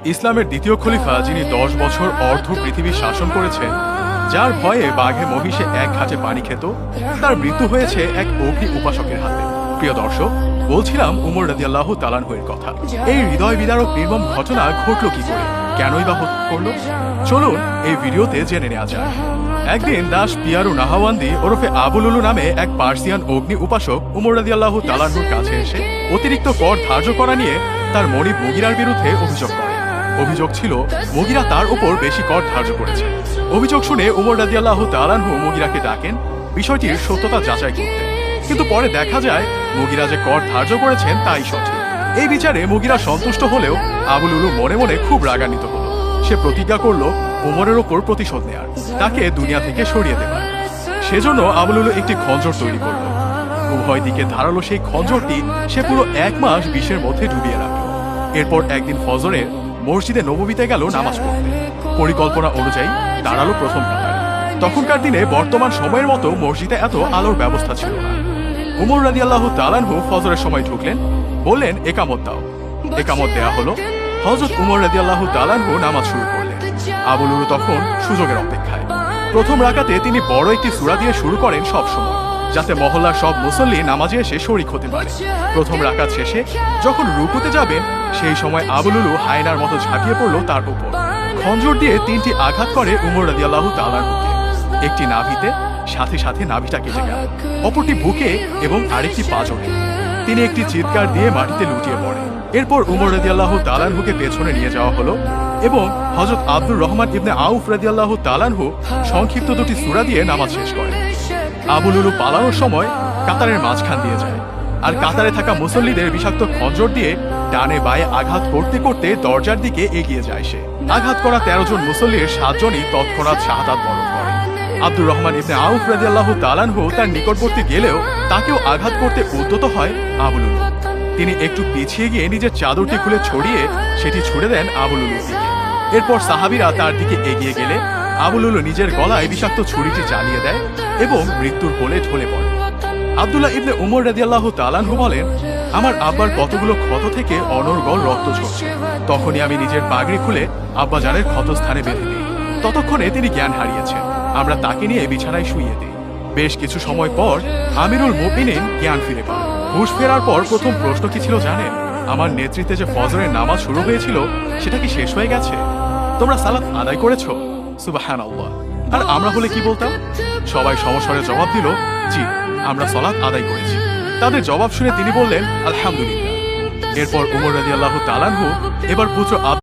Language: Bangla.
ইসলামের দ্বিতীয় খলিফা, যিনি 10 বছর অর্ধ পৃথিবী শাসন করেছেন, যার ভয়ে বাঘে মহিষে এক ঘাটে পানি খেত, তার মৃত্যু হয়েছে এক অগ্নি উপাসকের হাতে। প্রিয় দর্শক, বলছিলাম উমর রাদিয়াল্লাহু তাআলা আনহুর কথা। এই হৃদয় বিদারক নির্মম ঘটনা ঘটল কি করে, কেনই বা করলো? চলুন এই ভিডিওতে জেনে নেওয়া যাক। একদিন দাস পিয়ারু নাহাওয়ান্দি ওরফে আবু লুলু নামে এক পার্সিয়ান অগ্নি উপাসক উমর রাদিয়াল্লাহু তাআলা আনহুর কাছে এসে অতিরিক্ত কর ধার্য করা নিয়ে তার মনিব মুগিরার বিরুদ্ধে অভিযোগ করে। অভিযোগ ছিল মুগিরা তার উপর বেশি কর ধার্য করেছে। অভিযোগ শুনে উমর রাদিয়াল্লাহু তাআলা আনহু মুগিরাকে ডাকেন বিষয়টির সত্যতা যাচাই করতে। কিন্তু পরে দেখা যায় মুগিরা যে কর ধার্য করেছেন তাই সঠিক। এই বিচারে মুগিরা সন্তুষ্ট হলেও আবু লুলু মনে মনে খুব রাগান্বিত হল। সে প্রতিজ্ঞা করল উমরের ওপর প্রতিশোধ নেয়ার, তাকে দুনিয়া থেকে সরিয়ে দেবার। সেজন্য আবু লুলু একটি খঞ্জর তৈরি করল। উভয় দিকে ধারালো সেই খঞ্জরটি সে পুরো 1 মাস বিষের মধ্যে ডুবিয়ে রাখল। এরপর একদিন ফজরের মসজিদে নববীতে গেল নামাজ পড়তে। পরিকল্পনা অনুযায়ী দাঁড়ালো প্রথম কাতারে। তখনকার দিনে বর্তমান সময়ের মতো মসজিদে এত আলোর ব্যবস্থা ছিল না। উমর রাদিয়াল্লাহু তাআলা আনহু ফজরের সময় ঢুকলেন, বললেন একামত দাও। একামত দেয়া হলো। হযরত উমর রাদিয়াল্লাহু তাআলা আনহু নামাজ শুরু করলেন। আবু লুলু তখন সুযোগের অপেক্ষায়। প্রথম রাকাতে তিনি বড় একটি সূরা দিয়ে শুরু করেন সব সময়, যাতে মহল্লার সব মুসল্লি নামাজে এসে শরীক হতে পারে। প্রথম রাকাত শেষে যখন রুকুতে যাবেন, সেই সময় আবু লুলু হায়নার মতো ঝাঁপিয়ে পড়ল তার উপর। খঞ্জর দিয়ে 3টি আঘাত করে উমর রাদিয়াল্লাহু তাআলা আনহুকে। একটি নাভিতে, সাথে সাথে নাভিটা কেটে গেল, অপরটি বুকে এবং আরেকটি পাঁজরে। তিনি একটি চিৎকার দিয়ে মাটিতে লুটিয়ে পড়ে। এরপর উমর রাদিয়াল্লাহু তাআলা আনহুকে পেছনে নিয়ে যাওয়া হলো এবং হযরত আব্দুর রহমান ইবনে আউফ রাদিয়াল্লাহু তাআলা আনহু সংক্ষিপ্ত 2টি সূরা দিয়ে নামাজ শেষ করেন। আবু লুলু পালানোর সময় কাতারের মাঝখান দিয়ে যায়, আর কাতারে থাকা মুসল্লিদের বিষাক্ত খঞ্জর দিয়ে ডানে বায়ে আঘাত করতে করতে দরজার দিকে এগিয়ে যায় সে। আঘাত করা 13 জন মুসল্লির 7 জনই তৎক্ষণাৎ শাহাদাত বরণ করে। আব্দুর রহমান ইবনে আউফ রাদিয়াল্লাহু তাআলা আনহু তার নিকটবর্তী গেলেও তাকেও আঘাত করতে উদ্যত হয় আবু লুলু। তিনি একটু পিছিয়ে গিয়ে নিজের চাদরটি খুলে ছড়িয়ে সেটি ছুড়ে দেন আবু লুলুর দিকে। এরপর সাহাবীরা তার দিকে এগিয়ে গেলে আবু লুলু নিজের গলায় বিষাক্ত ছুরিটি চালিয়ে দেয় এবং মৃত্যুর কোলে ঢলে পড়ে। আব্দুল্লাহ ইবনে উমর রাদিয়াল্লাহু তাআলা আনহু বলেন, আমার আব্বার কতগুলো ক্ষত থেকে অনর্গল রক্ত ঝরছে। তখনই আমি নিজের পাগড়ি খুলে আব্বাজানের ক্ষতস্থানে বেঁধে দিই। ততক্ষণে তিনি জ্ঞান হারিয়েছেন। আমরা তাকে নিয়ে বিছানায় শুইয়ে দিই। বেশ কিছু সময় পর আমিরুল মুমিনিন জ্ঞান ফিরে পান। হুঁশ ফেরার পর প্রথম প্রশ্ন কি ছিল জানেন? আমার নেতৃত্বে যে ফজরের নামাজ শুরু হয়েছিল সেটা কি শেষ হয়ে গেছে? তোমরা সালাত আদায় করেছো? সুবহানাল্লাহ। আর আমরা হলে কি বলতাম? সবাই সমস্বরে জবাব দিল, জি, আমরা সালাত আদায় করেছি। তাদের জবাব শুনে তিনি বললেন, আলহামদুলিল্লাহ। এরপর উমর রাদিয়াল্লাহু তাআলা আনহু এবার পুত্র